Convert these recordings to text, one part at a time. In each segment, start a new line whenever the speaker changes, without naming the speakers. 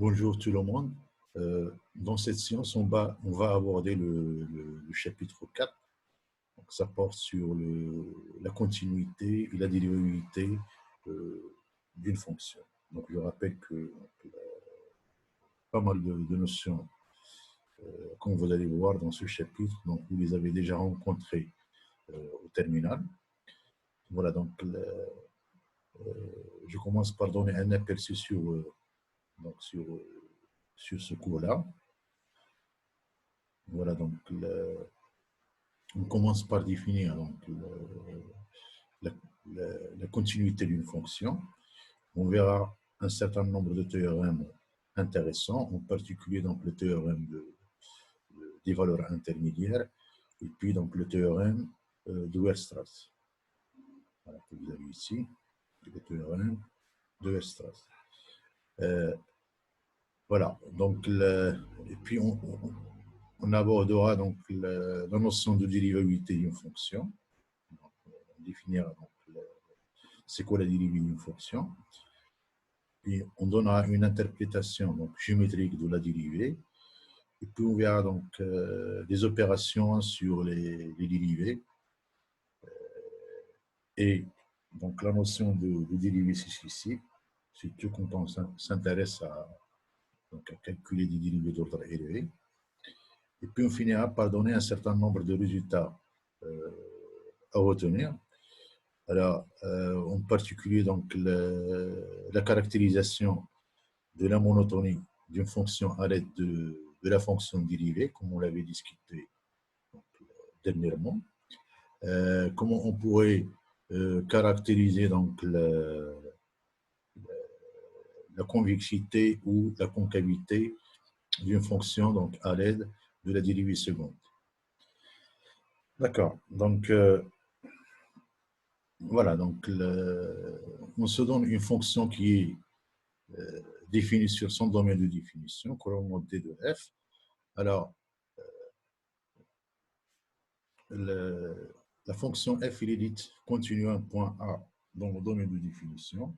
Bonjour tout le monde. Dans cette séance, on va aborder le chapitre 4. Donc, ça porte sur la continuité et la dérivabilité d'une fonction. Donc, je rappelle que pas mal de notions, comme vous allez voir dans ce chapitre, donc vous les avez déjà rencontrées au terminal. Voilà, donc je commence par donner un aperçu donc sur ce cours-là. Voilà, donc on commence par définir donc, la, la continuité d'une fonction. On verra un certain nombre de théorèmes intéressants, en particulier donc, le théorème des valeurs intermédiaires et puis donc, le théorème de Weierstrass. Voilà, que vous avez ici, le théorème de Weierstrass. Voilà, donc, et puis on abordera donc la notion de dérivabilité d'une fonction. Donc, on définira donc, c'est quoi la dérivée d'une fonction. Puis on donnera une interprétation donc, géométrique de la dérivée. Et puis on verra donc des opérations sur les dérivés. Et donc la notion de dérivée ici, surtout quand on s'intéresse à calculer des dérivés d'ordre élevé. Et puis on finira par donner un certain nombre de résultats à retenir. Alors, en particulier, donc, la caractérisation de la monotonie d'une fonction à l'aide de la fonction dérivée, comme on l'avait discuté donc, dernièrement. Comment on pourrait caractériser donc, la convexité ou la concavité d'une fonction donc, à l'aide de la dérivée seconde. D'accord. Donc, voilà. Donc, on se donne une fonction qui est définie sur son domaine de définition, couramment D de F. Alors, la fonction f est dite continue un point A dans le domaine de définition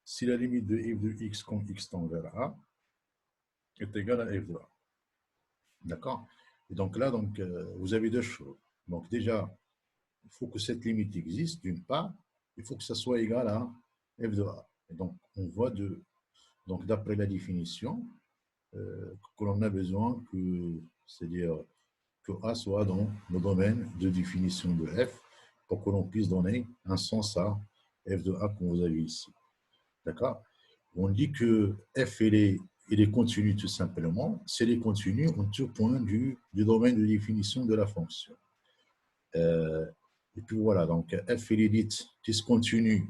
si la limite de f de x quand x tend vers A est égale à f de A. D'accord. Et donc là, donc, vous avez deux choses. Donc déjà, il faut que cette limite existe, d'une part, il faut que ça soit égal à f de A. Et donc, on voit donc d'après la définition, que l'on a besoin que, c'est-à-dire que A soit dans le domaine de définition de F pour que l'on puisse donner un sens à F de A comme vous avez ici. D'accord. On dit que F il est continu tout simplement. C'est est continu en tout point du domaine de définition de la fonction. Et puis voilà, donc F il est dit discontinu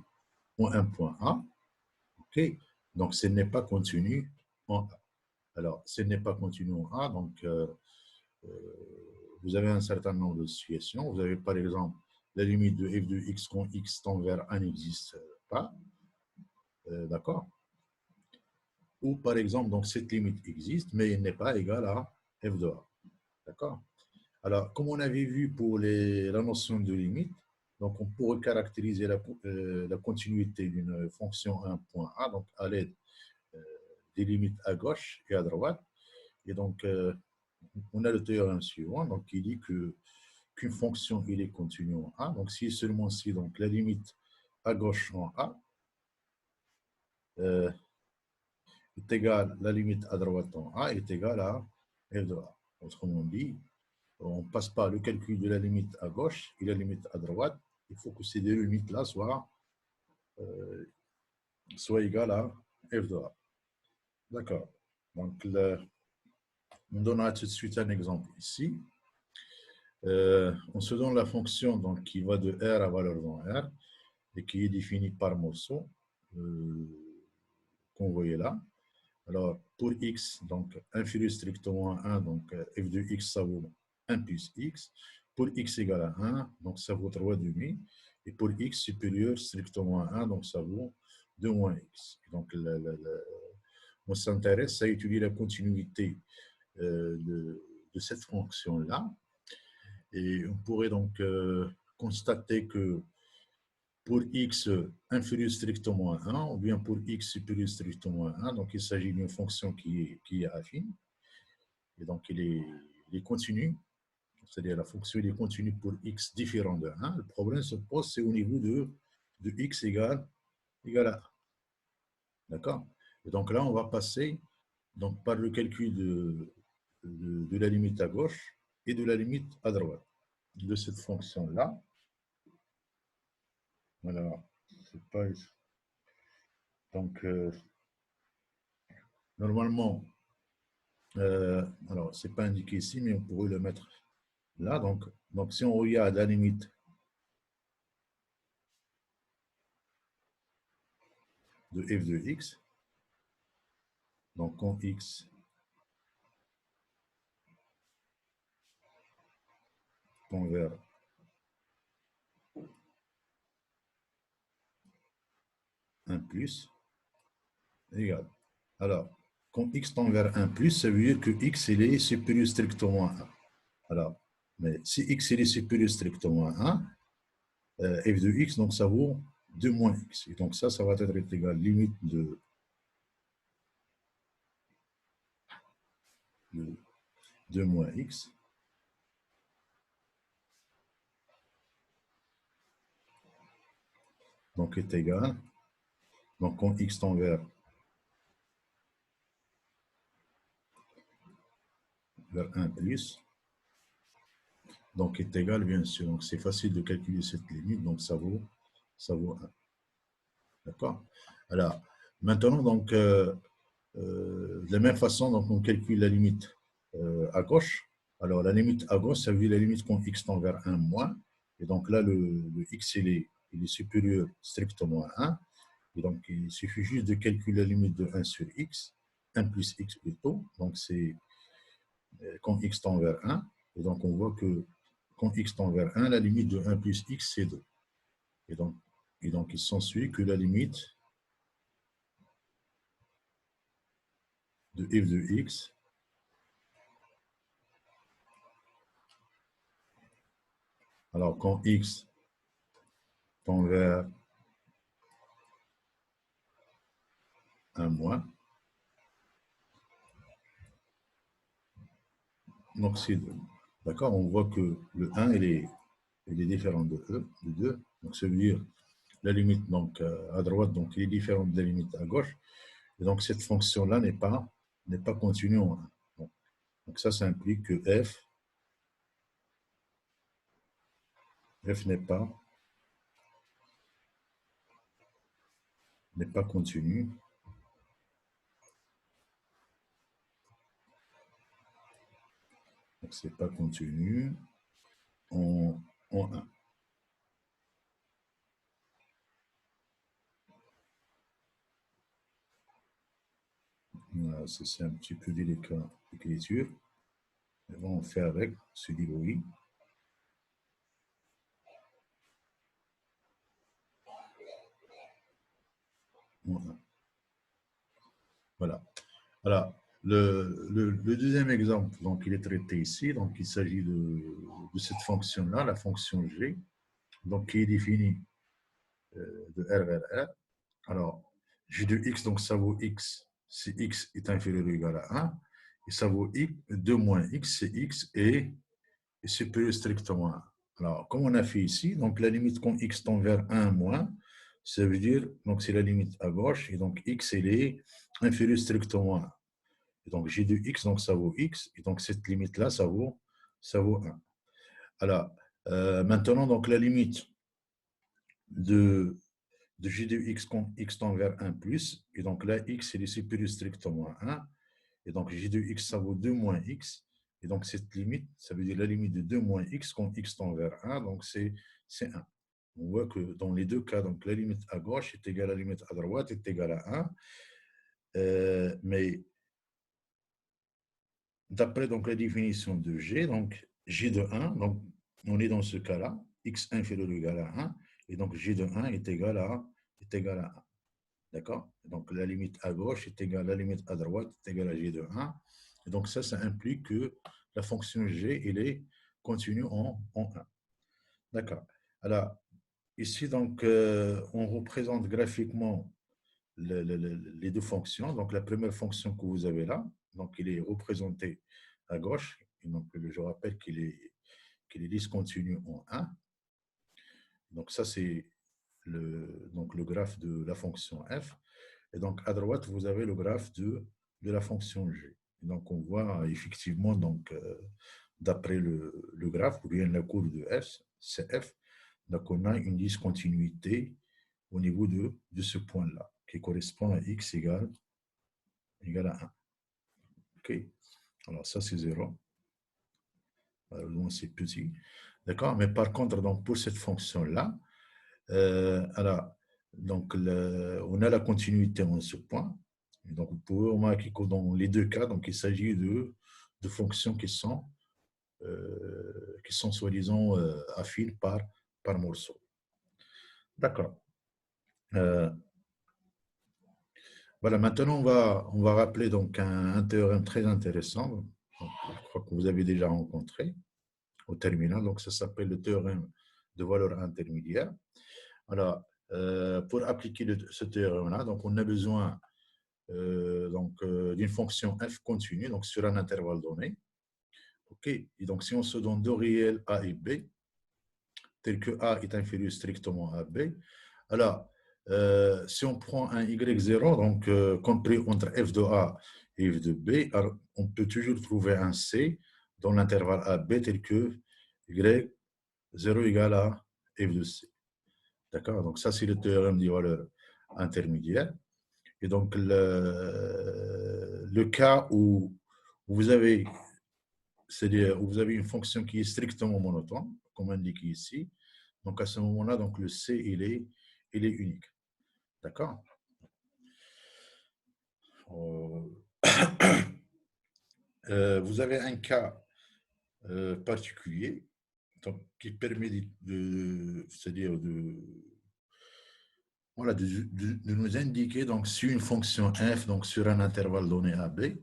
en un point A. OK. Donc, ce n'est pas continu en A. Alors, ce n'est pas continu en A, donc vous avez un certain nombre de situations. Vous avez par exemple la limite de f de x quand x tend vers 1 n'existe pas. D'accord. Ou par exemple, donc cette limite existe, mais elle n'est pas égale à f de a. D'accord. Alors, comme on avait vu pour la notion de limite, donc on pourrait caractériser la continuité d'une fonction à un point A, donc à l'aide des limites à gauche et à droite. Et donc, on a le théorème suivant, donc qui dit qu'une fonction il est continue en A. Donc, si seulement si donc, la limite à gauche en A est égale, la limite à droite en A est égale à f de A. Autrement dit, on ne passe pas le calcul de la limite à gauche et la limite à droite. Il faut que ces deux limites-là soient égales à f de A. D'accord. Donc, on donnera tout de suite un exemple ici. On se donne la fonction donc, qui va de R à valeur dans R et qui est définie par morceau, qu'on voyait là. Alors, pour x, donc inférieur strictement à 1, donc f de x, ça vaut 1 plus x. Pour x égale à 1, donc ça vaut 3 demi. Et pour x supérieur strictement à 1, donc ça vaut 2 moins x. Donc, on s'intéresse à étudier la continuité de cette fonction-là. Et on pourrait donc constater que pour x inférieur strictement à 1, ou bien pour x supérieur strictement à 1. Donc, il s'agit d'une fonction qui est affine, et donc il est continu, c'est-à-dire la fonction est continue pour x différent de 1. Le problème se pose, c'est au niveau de x égale à 1. D'accord? Et donc là, on va passer donc, par le calcul de la limite à gauche et de la limite à droite de cette fonction-là. Voilà. C'est pas... Donc, normalement, alors, ce n'est pas indiqué ici, mais on pourrait le mettre là. Donc si on regarde la limite de f de x, donc quand x tend vers 1 plus, égal. Alors, quand x tend vers 1 plus, ça veut dire que x il est supérieur strictement à 1. Alors, mais si x il est supérieur strictement à 1, f de x, donc ça vaut 2 moins x. Et donc ça va être égal à limite de 2 moins x. Donc est égal. Donc quand x tend vers 1 plus, donc est égal, bien sûr. Donc c'est facile de calculer cette limite, donc ça vaut 1. D'accord? Alors, maintenant, donc, de la même façon, donc, on calcule la limite à gauche. Alors, la limite à gauche, ça veut dire la limite quand x tend vers 1 moins. Et donc là, le x, il est supérieur strictement à 1. Et donc, il suffit juste de calculer la limite de 1 sur x, 1 plus x plutôt. Donc, c'est quand x tend vers 1. Et donc, on voit que quand x tend vers 1, la limite de 1 plus x, c'est 2. Et donc, il s'ensuit que la limite de f de x, alors quand x tend vers 1 moins, donc c'est 2. D'accord? On voit que le 1, il est différent de 2. Donc, ça veut dire la limite donc, à droite, donc, il est différent de la limite à gauche. Et donc, cette fonction-là n'est pas continue en 1. Donc, ça implique que f n'est pas continu donc c'est pas continu en 1. Voilà, c'est un petit peu délicat l'écriture. Mais bon, on fait avec, se débrouille. Voilà. Alors, le deuxième exemple, donc, il est traité ici. Donc, il s'agit de cette fonction-là, la fonction g, donc, qui est définie de R vers R. Alors, g de x, donc ça vaut x si x est inférieur ou égal à 1. Et ça vaut x, 2 moins x si x est supérieur strictement à 1. Alors, comme on a fait ici, donc la limite quand x tend vers 1 moins, ça veut dire, donc c'est la limite à gauche, et donc x, elle est inférieur strictement à 1. Et donc g de x, donc ça vaut x, et donc cette limite-là, ça vaut 1. Alors, maintenant, donc la limite de g de x quand x tend vers 1 plus, et donc là, x, elle est supérieur strictement à 1, et donc g de x, ça vaut 2 moins x, et donc cette limite, ça veut dire la limite de 2 moins x quand x tend vers 1, donc c'est 1. On voit que dans les deux cas, donc la limite à gauche est égale à la limite à droite est égale à 1, mais d'après donc la définition de g, donc g de 1, donc on est dans ce cas-là, x inférieur ou égal à 1, et donc g de 1 est égal à 1. D'accord? Donc la limite à gauche est égale à la limite à droite est égale à g de 1. Et donc ça implique que la fonction g, elle est continue en 1. D'accord. Alors, ici, donc, on représente graphiquement les deux fonctions. Donc, la première fonction que vous avez là, donc, il est représenté à gauche. Et donc, je rappelle qu'il est discontinu en 1. Donc, ça, c'est le graphe de la fonction f. Et donc, à droite, vous avez le graphe de la fonction g. Et donc, on voit effectivement, donc, d'après le graphe, ou bien la courbe de f, cf, donc on a une discontinuité au niveau de ce point-là, qui correspond à x égale à 1. OK. Alors, ça, c'est 0. Alors, c'est petit. D'accord. Mais par contre, donc, pour cette fonction-là, alors, donc, on a la continuité en ce point. Et donc, vous pouvez remarquer que dans les deux cas, donc, il s'agit de fonctions qui sont soi-disant affines par morceau. D'accord. Voilà, maintenant, on va rappeler donc un théorème très intéressant. Donc, je crois que vous avez déjà rencontré au terminal. Donc, ça s'appelle le théorème de valeur intermédiaire. Alors, pour appliquer ce théorème-là, donc on a besoin d'une fonction f continue, donc sur un intervalle donné. OK. Et donc, si on se donne deux réels a et b, tel que a est inférieur strictement à b, alors, si on prend un y0, donc compris entre f de a et f de b, alors, on peut toujours trouver un c dans l'intervalle a b tel que y0 égale à f de c. D'accord. Donc, ça, c'est le théorème des valeurs intermédiaires. Et donc, le cas où vous avez, c'est-à-dire où vous avez une fonction qui est strictement monotone, comme indiqué ici, donc à ce moment-là, donc le C, il est unique. D'accord. Vous avez un cas particulier donc, qui permet c'est-à-dire voilà, de nous indiquer donc, si une fonction f donc, sur un intervalle donné AB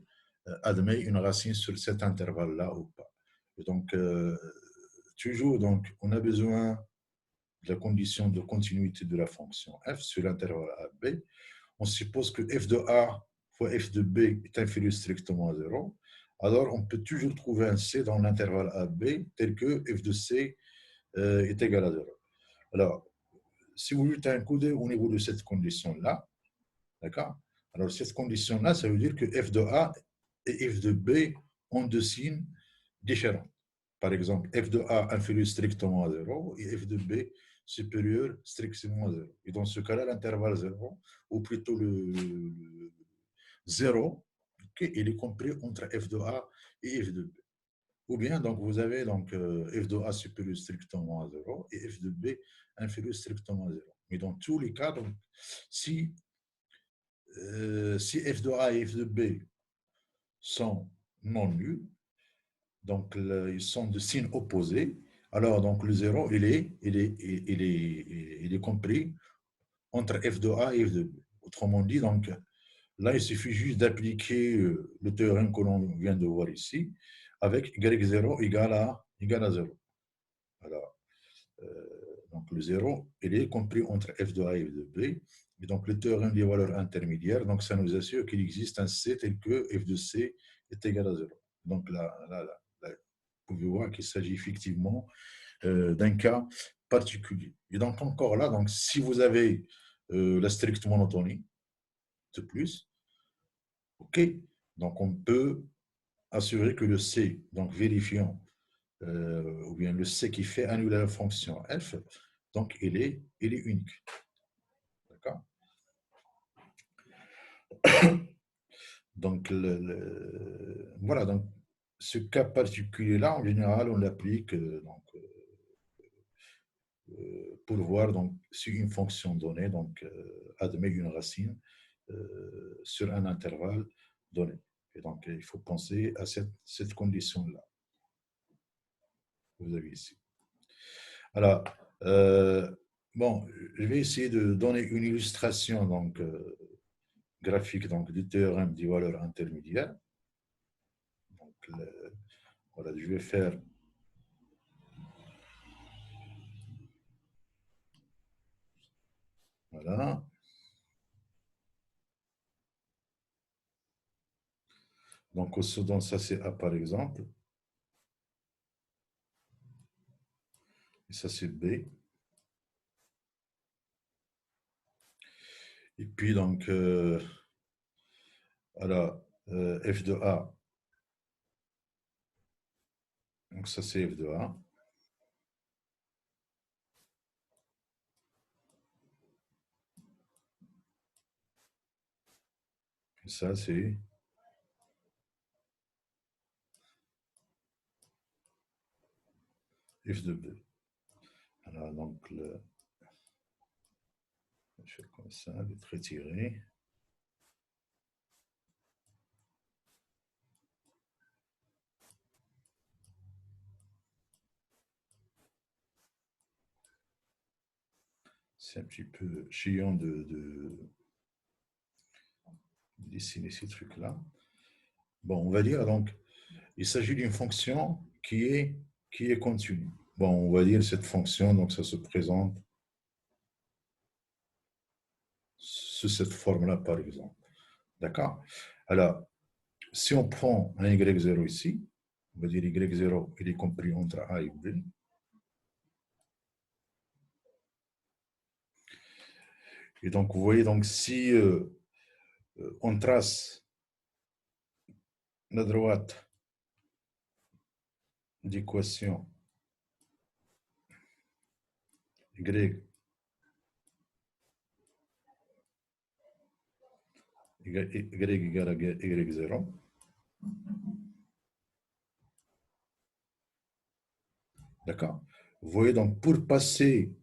admet une racine sur cet intervalle-là ou pas. Et donc, toujours, donc, on a besoin de la condition de continuité de la fonction f sur l'intervalle AB. On suppose que f de A fois f de B est inférieur strictement à 0. Alors, on peut toujours trouver un C dans l'intervalle AB tel que f de C est égal à 0. Alors, si vous jetez un coup d'œil au niveau de cette condition-là, d'accord? Alors, cette condition-là, ça veut dire que f de A et f de B ont deux signes différents. Par exemple, f de A inférieur strictement à 0 et f de B supérieur strictement à 0. Et dans ce cas-là, l'intervalle 0, ou plutôt le 0, okay, il est compris entre f de A et f de B. Ou bien, donc, vous avez donc, f de A supérieur strictement à 0 et f de B inférieur strictement à 0. Mais dans tous les cas, donc, si f de A et f de B sont non nuls, donc ils sont de signes opposés, alors donc le 0, il est compris entre f de A et f de B. Autrement dit, donc, là, il suffit juste d'appliquer le théorème que l'on vient de voir ici, avec y0 égale à 0. Alors, donc le 0, il est compris entre f de A et f de B. Et donc, le théorème des valeurs intermédiaires, donc ça nous assure qu'il existe un C tel que f de C est égal à 0. Donc là, vous pouvez voir qu'il s'agit effectivement d'un cas particulier. Et donc, encore là, donc, si vous avez la stricte monotonie de plus, OK, donc on peut assurer que le C, donc vérifiant, ou bien le C qui fait annuler la fonction f, donc il est unique. D'accord. Donc, voilà, donc ce cas particulier-là, en général, on l'applique pour voir donc, si une fonction donnée donc, admet une racine sur un intervalle donné. Et donc, il faut penser à cette condition-là. Vous avez ici. Alors, bon, je vais essayer de donner une illustration donc, graphique donc, du théorème des valeurs intermédiaires. Donc, voilà, je vais faire Voilà. Donc, ce dont ça, c'est A par exemple. Et ça, c'est B. Et puis, donc, alors, F de A. Donc, ça, c'est F de A. Et ça, c'est F de B. Voilà, donc, je fais comme ça, être retiré. C'est un petit peu chiant de dessiner ces trucs-là. Bon, on va dire donc, il s'agit d'une fonction qui est continue. Bon, on va dire cette fonction, donc ça se présente sous cette forme-là, par exemple. D'accord? Alors, si on prend un y0 ici, on va dire y0, il est compris entre a et b. Et donc, vous voyez, donc, si on trace la droite d'équation y égale à y0, d'accord? Vous voyez, donc, pour passer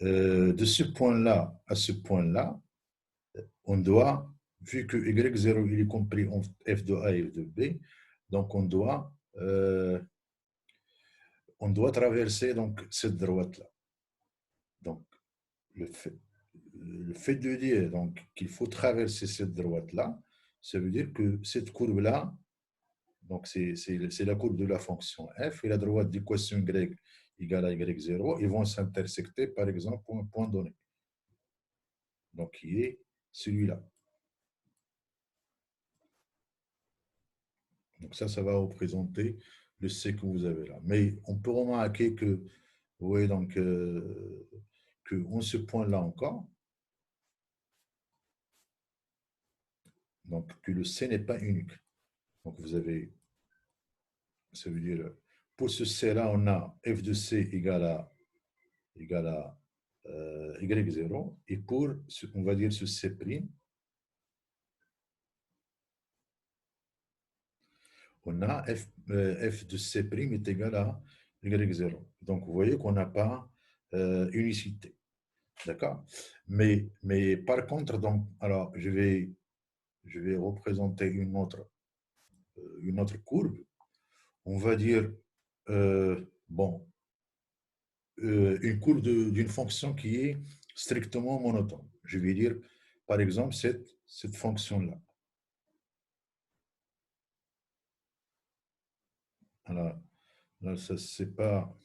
de ce point-là à ce point-là, on doit, vu que y0 il est compris en f de a et f de b, donc on doit traverser donc cette droite-là. Donc, le fait, le fait de dire donc qu'il faut traverser cette droite-là, ça veut dire que cette courbe-là, donc c'est la courbe de la fonction f et la droite d'équation y égale à y0, ils vont s'intersecter par exemple pour un point donné. Donc, qui est celui-là. Donc ça va représenter le C que vous avez là. Mais on peut remarquer que, vous voyez donc, qu'on ce point-là encore, donc que le C n'est pas unique. Donc vous avez, ça veut dire, pour ce C-là, on a f de C égale à y0, et pour, on va dire, ce C', on a f de C' est égal à y0. Donc vous voyez qu'on n'a pas unicité. D'accord? Mais par contre, donc, alors je vais représenter une autre courbe. On va dire, bon, une courbe d'une fonction qui est strictement monotone. Je vais dire, par exemple, cette fonction-là. Alors, là, ça, c'est pas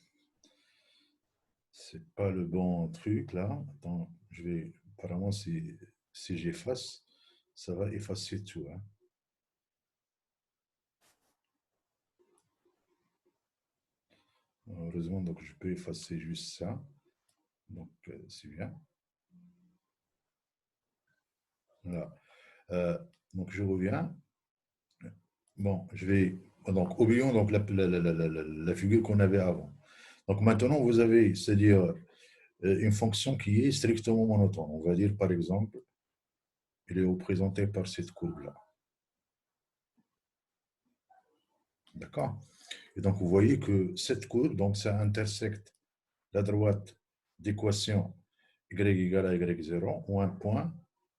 le bon truc, là. Attends, apparemment, si j'efface, ça va effacer tout, hein. Heureusement, donc je peux effacer juste ça. Donc, c'est bien. Voilà. Donc, je reviens. Bon, je vais. Donc, oublions donc la figure qu'on avait avant. Donc, maintenant, vous avez, c'est-à-dire une fonction qui est strictement monotone. On va dire, par exemple, elle est représentée par cette courbe-là. D'accord? Et donc, vous voyez que cette courbe, donc, ça intersecte la droite d'équation y égale à y0 ou un point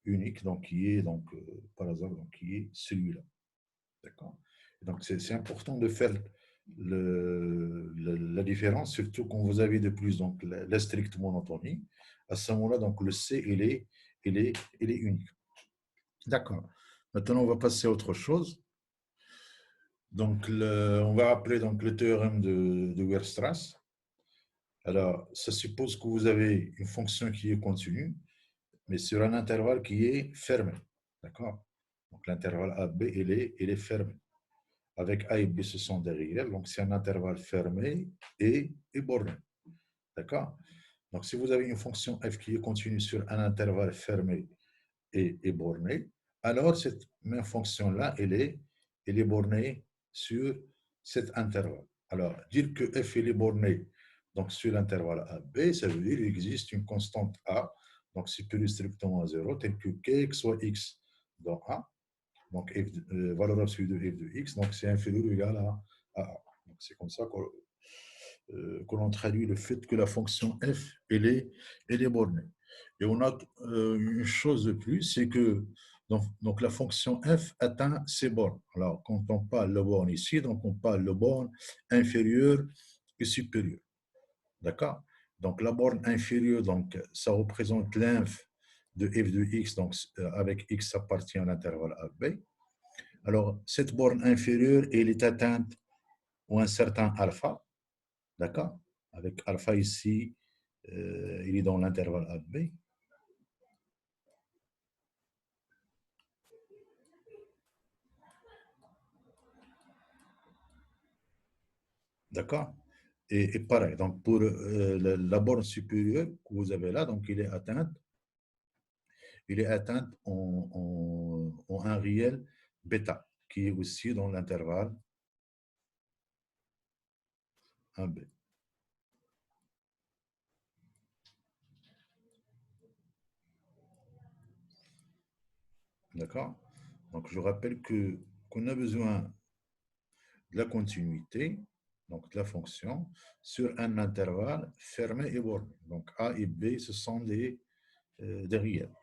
unique, donc qui est, donc, par hasard, donc, qui est celui-là. D'accord? Donc, c'est important de faire la différence, surtout quand vous avez de plus donc, la stricte monotonie. À ce moment-là, donc, le C, il est unique. D'accord. Maintenant, on va passer à autre chose. Donc, on va rappeler donc, le théorème de Weierstrass. Alors, ça suppose que vous avez une fonction qui est continue. mais sur un intervalle qui est fermé. D'accord? Donc l'intervalle AB, il est fermé. Avec A et B, ce sont des réels. Donc c'est un intervalle fermé et borné. D'accord? Donc si vous avez une fonction f qui est continue sur un intervalle fermé et borné, alors cette même fonction-là, elle est bornée sur cet intervalle. Alors, dire que f est borné donc, sur l'intervalle AB, ça veut dire qu'il existe une constante A, donc supérieure strictement à 0, telle que k soit x dans A, donc f, valeur absolue de f de x, donc c'est inférieur ou égal à A. Donc, c'est comme ça que l'on traduit le fait que la fonction f, elle est bornée. Et on a une chose de plus, c'est que donc la fonction f atteint ses bornes. Alors, quand on parle de borne ici, donc on parle de borne inférieure et supérieure. D'accord? Donc, la borne inférieure, donc, ça représente l'inf de f de x, donc avec x appartient à l'intervalle AB. Alors, cette borne inférieure, elle est atteinte à un certain alpha, d'accord? Avec alpha ici, il est dans l'intervalle AB. D'accord? Et pareil, donc pour la borne supérieure que vous avez là, donc il est atteinte en un réel bêta, qui est aussi dans l'intervalle 1b. D'accord? Donc je rappelle qu'on a besoin de la continuité, donc de la fonction, sur un intervalle fermé et borné. Donc A et B, ce sont des réels.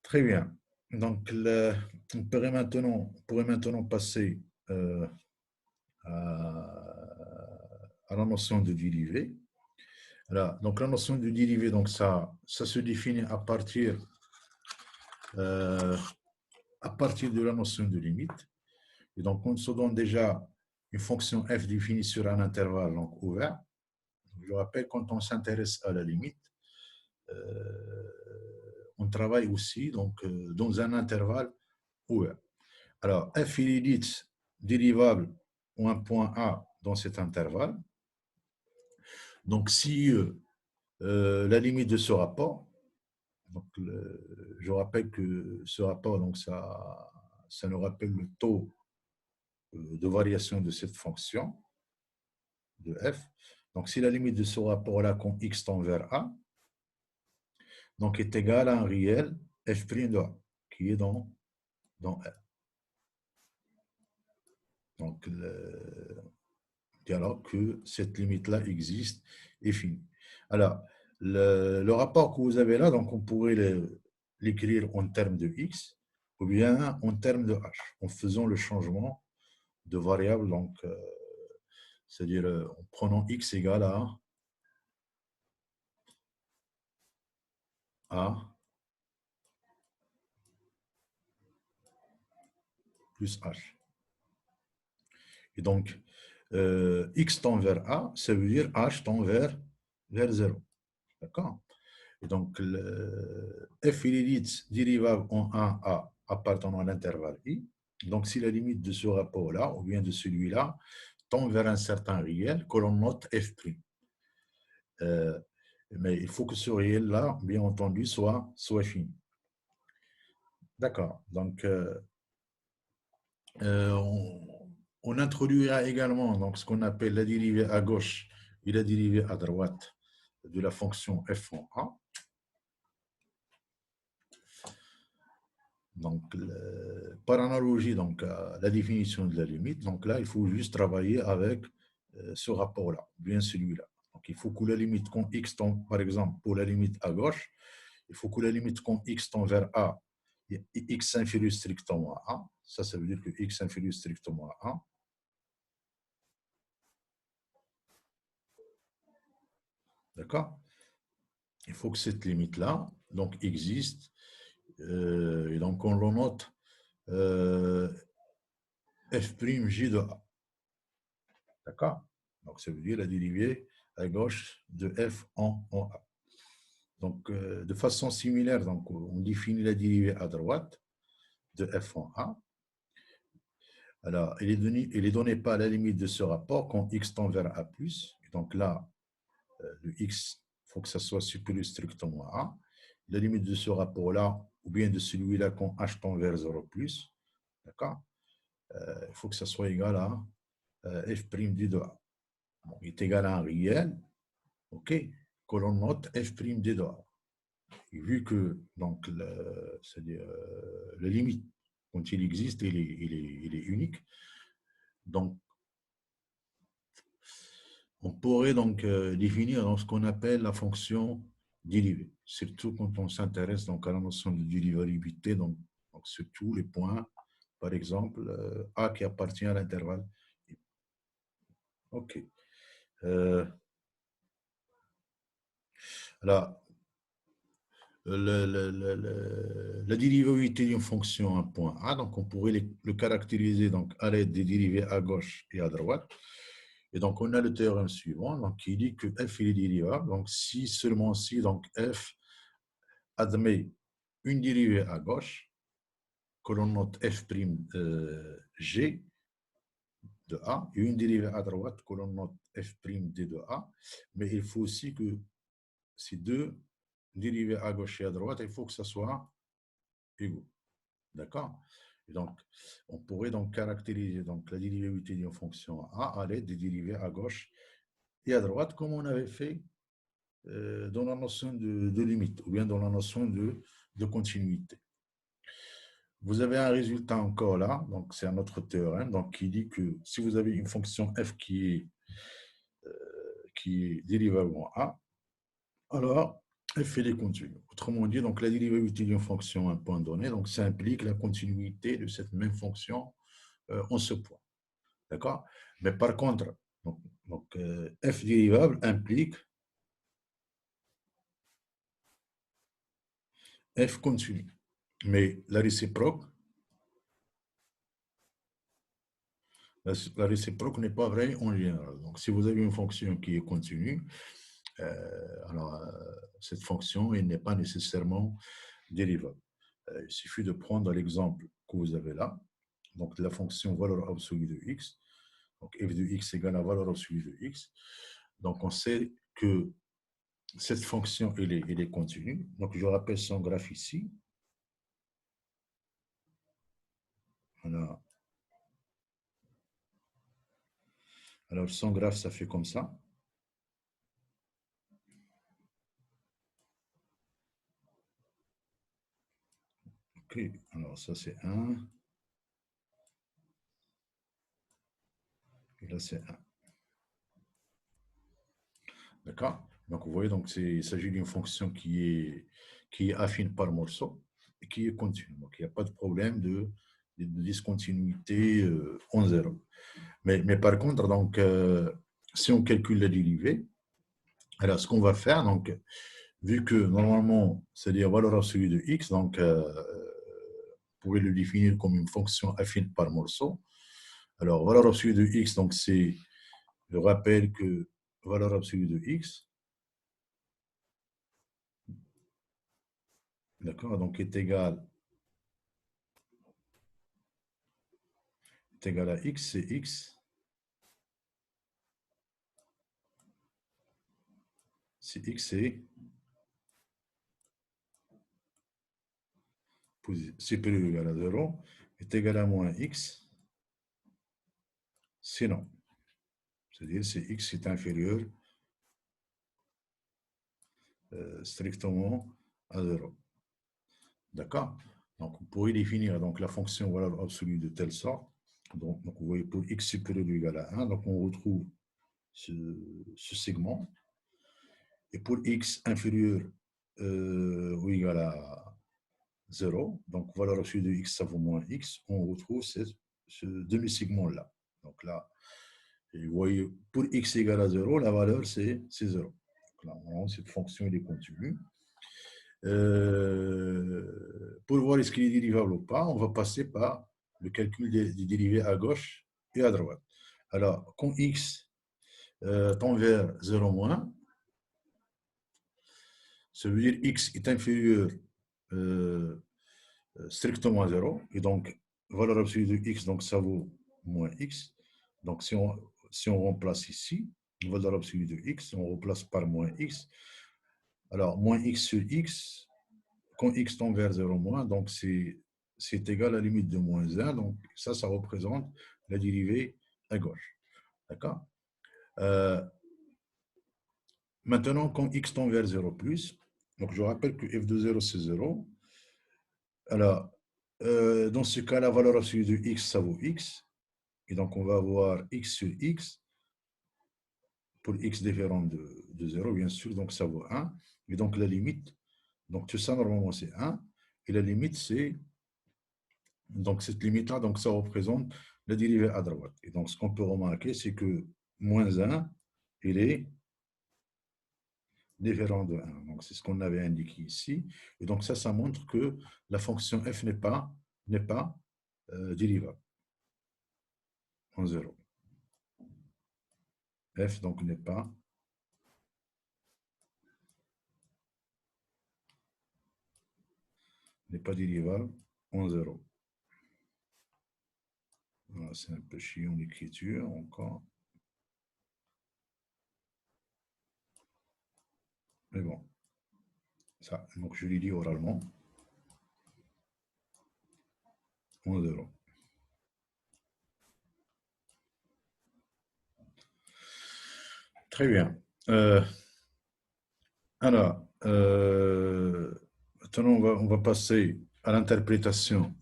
Très bien. Donc, on pourrait maintenant passer à la notion de dérivée. Voilà. Donc, la notion de dérivée, donc ça se définit euh, à partir de la notion de limite. Et donc, on se donne déjà une fonction f définie sur un intervalle donc ouvert. Je rappelle, quand on s'intéresse à la limite, on travaille aussi donc, dans un intervalle ouvert. Alors, f il est dit dérivable ou un point A dans cet intervalle. Donc, si la limite de ce rapport, donc je rappelle que ce rapport, donc ça nous rappelle le taux de variation de cette fonction de f. Donc, si la limite de ce rapport-là, quand x tend vers A, donc est égale à un réel f' de A, qui est dans R. Donc, alors que cette limite-là existe et finie. Alors, le rapport que vous avez là, donc on pourrait l'écrire en termes de x ou bien en termes de h, en faisant le changement de variable, donc c'est-à-dire en prenant x égale à a plus h. Et donc, x tend vers a, ça veut dire h tend vers 0. D'accord? Et donc, f il est dit dérivable en 1a appartenant à l'intervalle i. Donc, si la limite de ce rapport-là, ou bien de celui-là, tend vers un certain réel que l'on note f'. Mais il faut que ce réel-là, bien entendu, soit fini. D'accord. Donc, on introduira également donc, ce qu'on appelle la dérivée à gauche et la dérivée à droite de la fonction f en a. Donc, par analogie donc, à la définition de la limite, donc là, il faut juste travailler avec ce rapport-là, bien celui-là. Donc, il faut que la limite quand x tend, par exemple, pour la limite à gauche, il faut que la limite quand x tend vers a, x inférieur strictement à a, ça veut dire que x inférieur strictement à a, d'accord? Il faut que cette limite-là donc, existe, et donc on le note f'j de a. D'accord? Donc, ça veut dire la dérivée à gauche de f en A. Donc, de façon similaire, donc, on définit la dérivée à droite de f en a. Alors, il est donné par la limite de ce rapport quand x tend vers a+. Donc là, le x, il faut que ça soit supérieur strictement à a. La limite de ce rapport-là, ou bien de celui-là quand h tend vers 0+, d'accord, il faut que ça soit égal à f' d de a. Bon, il est égal à un réel, ok, que l'on note f' d de a. Et vu que donc, c'est-à-dire, la limite, quand il existe, il est unique. Donc, on pourrait donc définir dans ce qu'on appelle la fonction dérivée, surtout quand on s'intéresse donc à la notion de dérivabilité, donc sur tous les points, par exemple, a qui appartient à l'intervalle. OK. Alors, la dérivabilité d'une fonction à un point A, donc on pourrait le caractériser donc à l'aide des dérivées à gauche et à droite. Et donc on a le théorème suivant donc, qui dit que f est dérivable. Donc si seulement si donc f admet une dérivée à gauche, que l'on note f' g de a, et une dérivée à droite, que l'on note f' d de a. Mais il faut aussi que ces deux dérivées à gauche et à droite, il faut que ça soit égaux. D'accord? Et donc, on pourrait donc caractériser donc, la dérivabilité d'une fonction a à l'aide des dérivées à gauche et à droite, comme on avait fait dans la notion de limite, ou bien dans la notion de continuité. Vous avez un résultat encore là, donc c'est un autre théorème, donc qui dit que si vous avez une fonction f qui est dérivable en a, alors f est continue. Autrement dit, donc la dérivabilité d'une fonction à un point donné, donc ça implique la continuité de cette même fonction en ce point. D'accord? Mais par contre, donc, f dérivable implique f continue. Mais la réciproque n'est pas vraie en général. Donc, si vous avez une fonction qui est continue, alors cette fonction n'est pas nécessairement dérivable. Il suffit de prendre l'exemple que vous avez là, donc la fonction valeur absolue de x. Donc, f de x égale à valeur absolue de x. Donc, on sait que cette fonction, elle est continue. Donc, je rappelle son graphe ici. Voilà. Alors, son graphe, ça fait comme ça. OK. Alors, ça, c'est 1. Et là, c'est 1. D'accord? Donc, vous voyez, donc, il s'agit d'une fonction qui est affine par morceau et qui est continue. Donc, il n'y a pas de problème de discontinuité en zéro. Mais par contre, donc, si on calcule la dérivée, alors ce qu'on va faire, donc, vu que normalement, c'est-à-dire valeur absolue de x, donc, vous pouvez le définir comme une fonction affine par morceau. Alors, valeur absolue de x, donc, c'est, je rappelle que valeur absolue de x, d'accord, donc est égal à x, c'est x. Si x est supérieur ou égal à 0, est égal à moins x, sinon. C'est-à-dire si x est inférieur strictement à 0. D'accord? Donc, vous pourrez définir donc, la fonction valeur absolue de telle sorte. Donc, vous voyez, pour x supérieur ou égal à 1, donc on retrouve ce segment. Et pour x inférieur ou égal à 0, donc valeur absolue de x, ça vaut moins x, on retrouve ce demi-segment-là. Donc là, vous voyez, pour x égale à 0, la valeur, c'est 0. Donc là, cette fonction, elle est continue. Pour voir est-ce qu'il est dérivable ou pas, on va passer par le calcul des dérivés à gauche et à droite. Alors, quand x tend vers 0 moins, Ça veut dire x est inférieur strictement à 0. Et donc, valeur absolue de x, donc ça vaut moins x. Donc, si on remplace ici, valeur absolue de x, on remplace par moins x. Alors, moins x sur x, quand x tend vers 0 moins, donc c'est égal à la limite de moins 1. Donc, ça représente la dérivée à gauche. D'accord. Maintenant, quand x tend vers 0 plus, donc je rappelle que f de 0, c'est 0. Alors, dans ce cas, la valeur absolue de x, ça vaut x. Et donc, on va avoir x sur x, pour x différent de 0, bien sûr, donc ça vaut 1. Et donc, la limite, donc tout ça, normalement, c'est 1. Et la limite, c'est, donc cette limite-là, donc ça représente la dérivée à droite. Et donc, ce qu'on peut remarquer, c'est que moins 1, il est différent de 1. Donc, c'est ce qu'on avait indiqué ici. Et donc, ça montre que la fonction f n'est pas dérivable en 0. F, donc, n'est pas dérivable en 0. Voilà, c'est un peu chiant l'écriture encore. Mais bon, ça, donc je l'ai dit oralement. En 0. Très bien. Alors, maintenant, on va passer à l'interprétation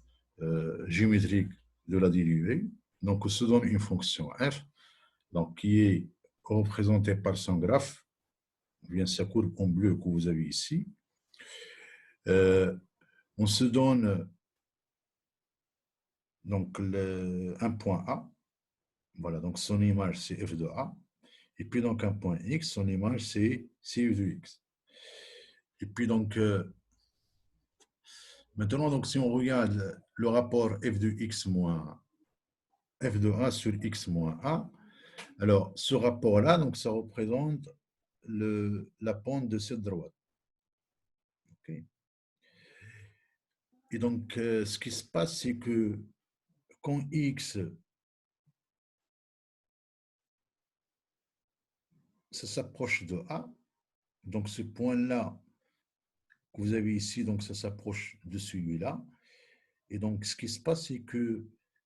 géométrique de la dérivée. Donc, on se donne une fonction f, donc, qui est représentée par son graphe, bien sa courbe en bleu que vous avez ici. On se donne donc un point A. Voilà, donc son image, c'est f de A. Et puis, donc, un point X, son image, c'est f de X. Et puis, donc, maintenant, donc, si on regarde le rapport f de X moins f de A sur X moins A, alors, ce rapport-là, donc, ça représente la pente de cette droite. Okay. Et donc, ce qui se passe, c'est que quand X, ça s'approche de A, donc ce point-là que vous avez ici, donc ça s'approche de celui-là. Et donc, ce qui se passe, c'est que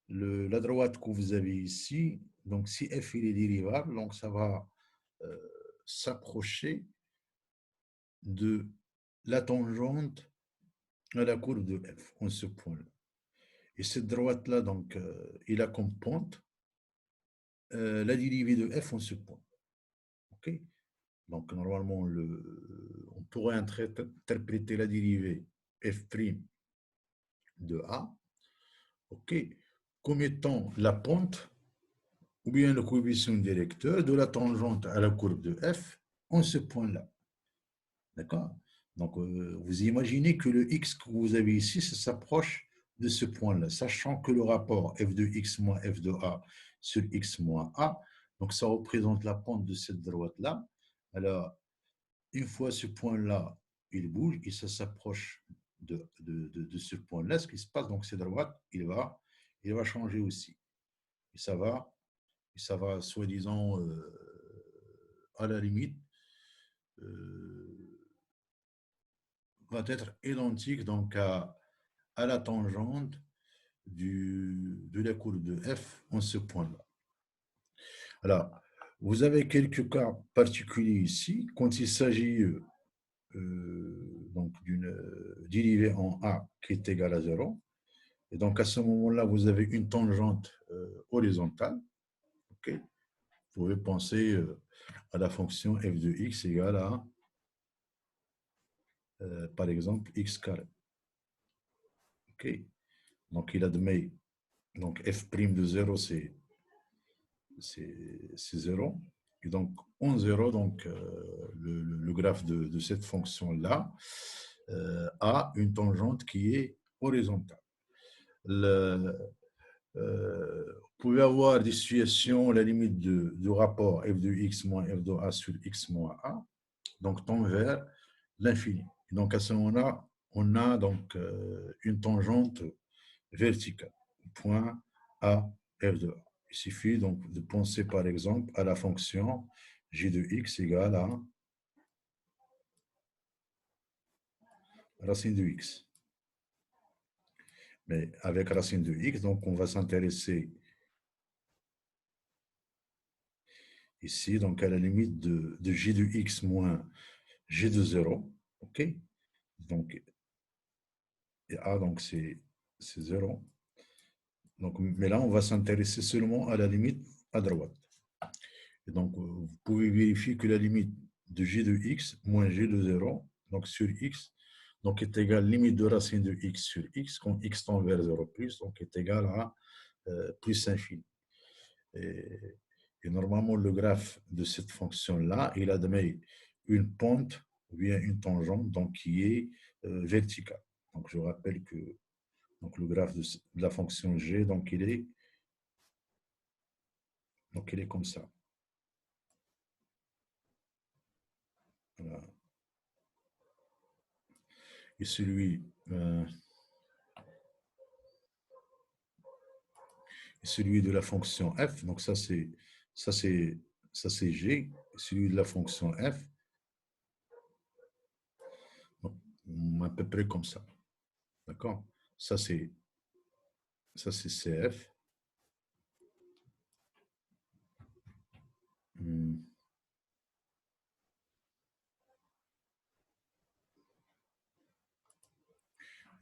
la droite que vous avez ici, donc si f il est dérivable, donc ça va s'approcher de la tangente à la courbe de f en ce point-là. Et cette droite-là, donc, il a comme pente la dérivée de f en ce point. OK? Donc, normalement, on pourrait interpréter la dérivée f' de A, OK, comme étant la pente ou bien le coefficient directeur de la tangente à la courbe de f en ce point-là. D'accord? Donc, vous imaginez que le x que vous avez ici, ça s'approche de ce point-là, sachant que le rapport f de x moins f de a sur x moins a, donc ça représente la pente de cette droite-là. Alors, une fois ce point-là, il bouge et ça s'approche de ce point-là, ce qui se passe, donc cette droite, il va changer aussi. Et ça va soi-disant, à la limite, va être identique donc à la tangente de la courbe de f en ce point-là. Alors, vous avez quelques cas particuliers ici, quand il s'agit donc d'une dérivée en a qui est égale à 0. Et donc, à ce moment-là, vous avez une tangente horizontale. Okay. Vous pouvez penser à la fonction f de x égale à, par exemple, x carré. Okay. Donc, il admet, donc f' de 0, c'est 0. Et donc, en 0, donc, le graphe de cette fonction-là a une tangente qui est horizontale. Vous pouvez avoir des situations, la limite du rapport f de x moins f de a sur x moins a, donc tend vers l'infini. Donc à ce moment-là, on a donc une tangente verticale, point A, f de A. Il suffit donc de penser par exemple à la fonction j de x égale à racine de x. Mais avec racine de x, donc on va s'intéresser ici, donc à la limite de j de x moins g de 0, ok? Donc, et a, donc c'est 0. Donc, mais là, on va s'intéresser seulement à la limite à droite. Et donc, vous pouvez vérifier que la limite de g de x moins g de 0, donc sur x, donc est égale limite de racine de x sur x, quand x tend vers 0 plus, donc est égal à plus infini. Et normalement, le graphe de cette fonction-là, il admet une pente ou bien une tangente donc, qui est verticale. Donc, je rappelle que donc, le graphe de la fonction g, donc il est comme ça. Voilà. Et celui de la fonction f, donc ça c'est g, celui de la fonction f, donc, à peu près comme ça. D'accord? Ça c'est cf.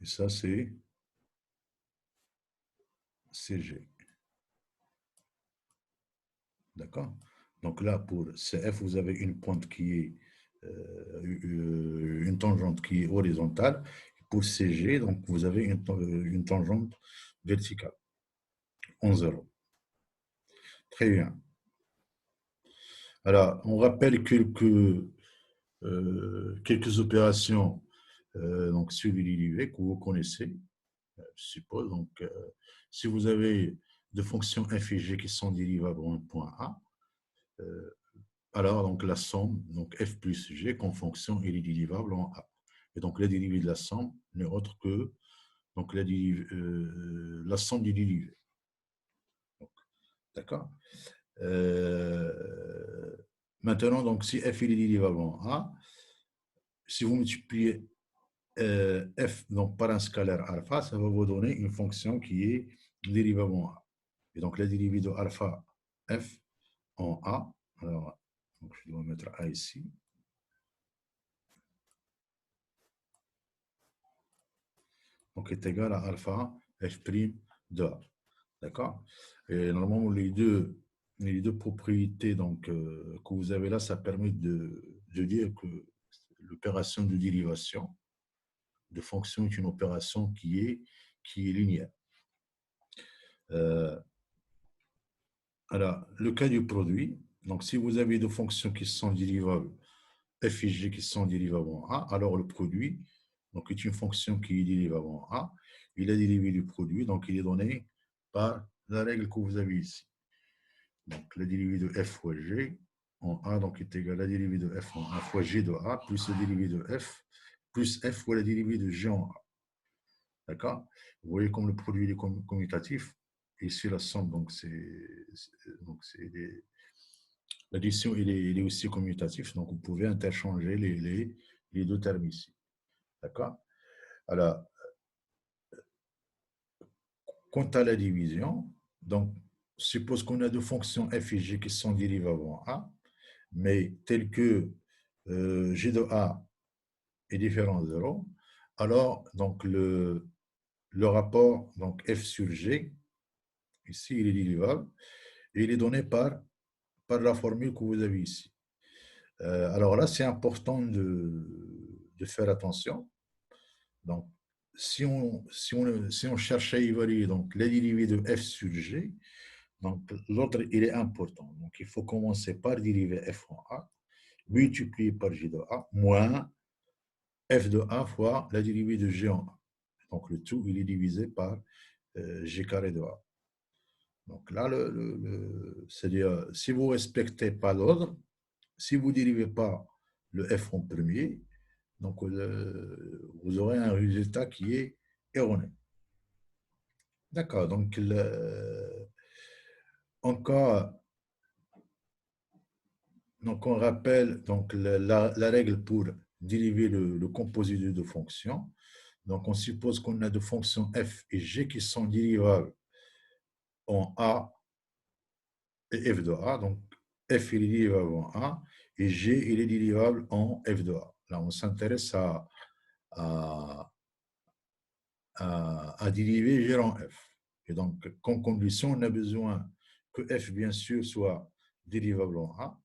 Et ça c'est cg. D'accord? Donc là, pour CF, vous avez une pointe qui est une tangente qui est horizontale. Pour CG, donc vous avez une tangente verticale en 0. Très bien. Alors, on rappelle quelques opérations donc sur l'IV que vous connaissez, je suppose. Donc, si vous avez deux fonctions f et g qui sont dérivables en point A, alors donc la somme, donc f plus g comme fonction, il est dérivable en A. Et donc la dérivée de la somme n'est autre que donc la somme du dérivé. D'accord. Maintenant, donc si f il est dérivable en A, si vous multipliez f donc, par un scalaire alpha, ça va vous donner une fonction qui est dérivable en A. Et donc la dérivée de alpha f en A, alors donc, je dois mettre A ici. Donc est égal à alpha f' de A. D'accord? Et normalement, les deux propriétés donc, que vous avez là, ça permet de dire que l'opération de dérivation de fonction est une opération qui est linéaire. Alors, le cas du produit, donc si vous avez deux fonctions qui sont dérivables, f et g qui sont dérivables en A, alors le produit donc, est une fonction qui est dérivable en A. Et la dérivée du produit, donc il est donné par la règle que vous avez ici. Donc la dérivée de f fois g en A donc, est égale à la dérivée de f en A fois g de A plus la dérivée de f plus f fois la dérivée de g en A. D'accord? Vous voyez comme le produit est commutatif. Et ici, la somme, donc l'addition, il est aussi commutatif. Donc, vous pouvez interchanger les deux termes ici. D'accord? Alors, quant à la division, donc, suppose qu'on a deux fonctions f et g qui sont dérivables en A, mais telles que g de A est différent de 0, alors, donc, le rapport donc, f sur g, ici, il est dérivable, et il est donné par la formule que vous avez ici. Alors là, c'est important de faire attention. Donc, si on cherche à évaluer donc, la dérivée de f sur g, donc l'autre, il est important. Donc, il faut commencer par dériver f en a, multiplié par g de a, moins f de a fois la dérivée de g en a. Donc, le tout, il est divisé par g carré de a. Donc là, c'est-à-dire, si vous ne respectez pas l'ordre, si vous ne dérivez pas le f en premier, Donc, vous aurez un résultat qui est erroné. D'accord. Donc, encore, donc, on rappelle donc, la règle pour dériver le composé de deux fonctions. Donc, on suppose qu'on a deux fonctions f et g qui sont dérivables en a et f de a. Donc, f il est dérivable en a et g il est dérivable en f de a. Là, on s'intéresse à, à dériver g en f. Et donc, comme condition, on a besoin que f, bien sûr, soit dérivable en a.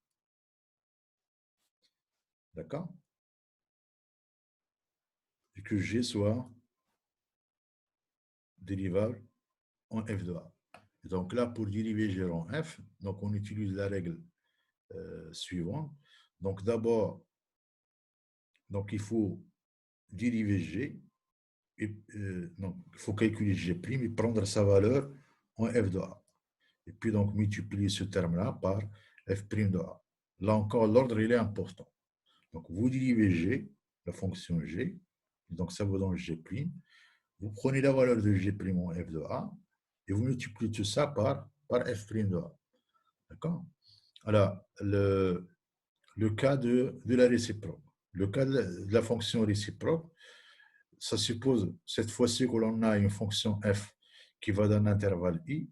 D'accord? Et que g soit dérivable en f de a. Et donc là, pour dériver g en f, donc on utilise la règle suivante. Donc d'abord, donc il faut dériver g, et, donc il faut calculer g' et prendre sa valeur en f de a. Et puis donc multiplier ce terme-là par f' de a. Là encore, l'ordre il est important. Donc vous dérivez g, la fonction g, donc ça vous donne g'. Vous prenez la valeur de g' en f de a et vous multipliez tout ça par f' de a. D'accord? Alors, le cas de la réciproque. Le cas de la fonction réciproque, ça suppose cette fois-ci que l'on a une fonction f qui va d'un intervalle i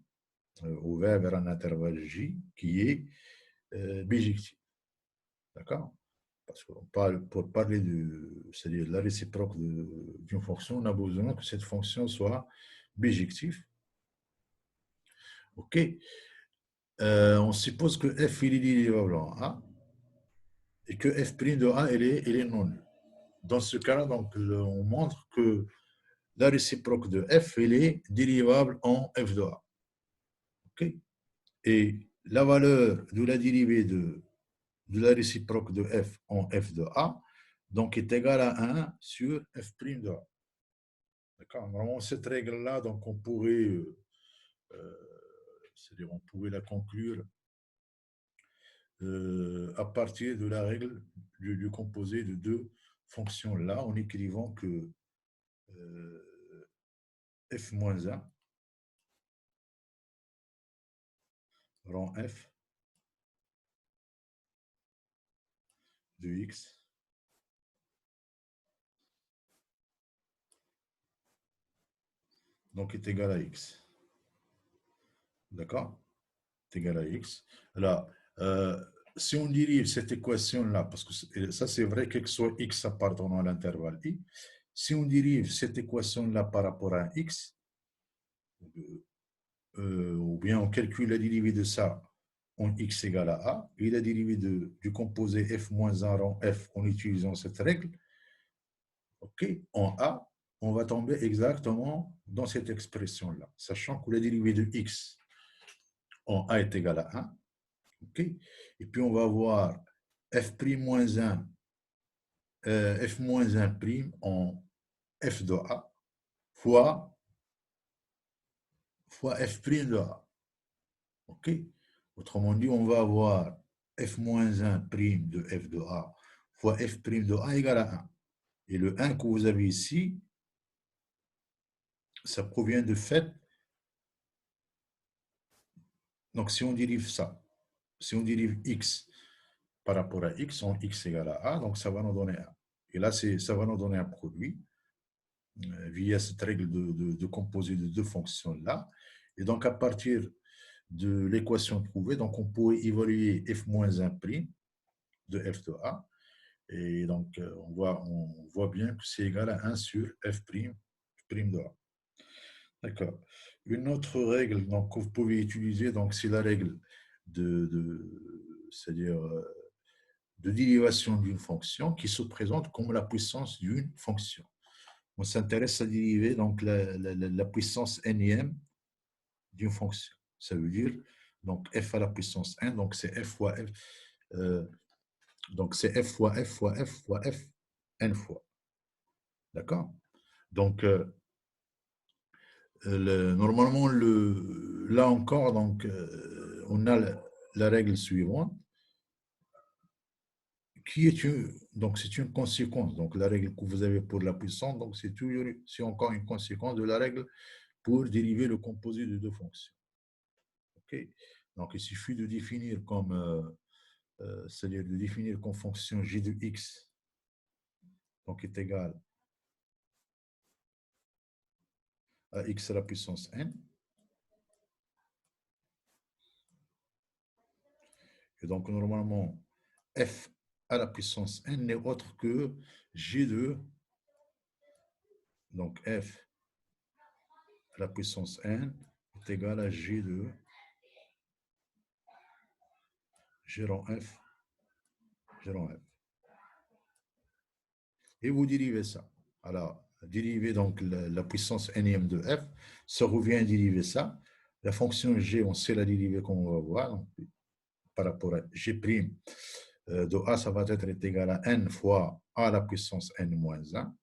ouvert vers un intervalle j qui est bijectif. D'accord? Parce qu'on parle, pour parler c'est-à-dire de la réciproque d'une fonction, on a besoin que cette fonction soit bijective. OK? On suppose que f il est dérivable en a et que f' de a elle est non nulle. Dans ce cas-là, donc, on montre que la réciproque de f elle est dérivable en f de a. Okay? Et la valeur de la dérivée de la réciproque de f en f de a donc, est égale à 1 sur f' de a. D'accord? Normalement, cette règle-là, donc, on pourrait, c'est-à-dire on pourrait la conclure à partir de la règle du composé de deux fonctions-là, en écrivant que f-1 rend f de x donc est égal à x. D'accord? Est égal à x. Alors, si on dérive cette équation-là, parce que ça c'est vrai quel que soit x appartenant à l'intervalle i, si on dérive cette équation-là par rapport à x, ou bien on calcule la dérivée de ça en x égale à a, et la dérivée du composé f-1 rond f en utilisant cette règle, ok, en a, on va tomber exactement dans cette expression-là, sachant que la dérivée de x en a est égale à 1. Okay. Et puis on va avoir f'-1 f-1' en f de a fois f' de a. Okay. Autrement dit, on va avoir f-1' de f de a fois f' de a égale à 1. Et le 1 que vous avez ici, ça provient de fait. Donc si on dérive ça, si on dérive x par rapport à x, en x égale à a, donc ça va nous donner 1. Et là, ça va nous donner un produit via cette règle de composé de deux fonctions-là. Et donc, à partir de l'équation trouvée, donc on pourrait évaluer f-1' de f de a. Et donc, on voit bien que c'est égal à 1 sur f' de a. D'accord. Une autre règle donc, que vous pouvez utiliser, c'est la règle c'est-à-dire de dérivation d'une fonction qui se présente comme la puissance d'une fonction. On s'intéresse à dériver donc la puissance nème d'une fonction. Ça veut dire donc f à la puissance n, donc c'est f fois f, donc c'est f fois f fois f fois f n fois. D'accord? Donc normalement là encore donc on a la règle suivante donc c'est une conséquence. Donc la règle que vous avez pour la puissance, donc c'est encore une conséquence de la règle pour dériver le composé de deux fonctions. Ok. Donc il suffit de définir c'est-à-dire de définir comme fonction g de x donc est égal à x à la puissance n. Et donc normalement f à la puissance n n'est autre que g de donc f à la puissance n est égal à g de g rond f. Et vous dérivez ça. Alors, dériver donc la puissance nème de f, ça revient à dériver ça. La fonction g, on sait la dériver comme on va voir, donc, par rapport à g' de a, ça va être égal à n fois a à la puissance n moins 1.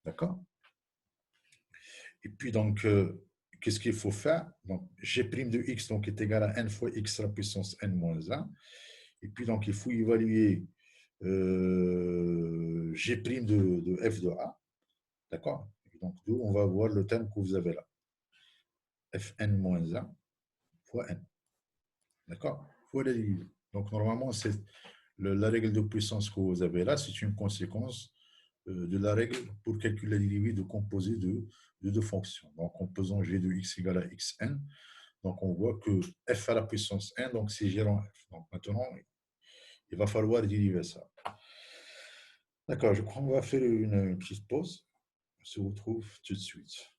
D'accord? Et puis donc, qu'est-ce qu'il faut faire? Donc, g' de x donc, est égal à n fois x à la puissance n moins 1. Et puis donc, il faut évaluer g' de f de a. D'accord? Donc, on va voir le terme que vous avez là. Fn-1 fois n. D'accord? Il faut les diviser. Donc, normalement, c'est la règle de puissance que vous avez là, c'est une conséquence de la règle pour calculer la dérivée de composés de deux fonctions. Donc, en pesant g de x égale à xn, donc on voit que f à la puissance n, donc c'est g en f. Donc, maintenant, il va falloir dériver ça. D'accord, je crois qu'on va faire une petite pause. On se retrouve tout de suite.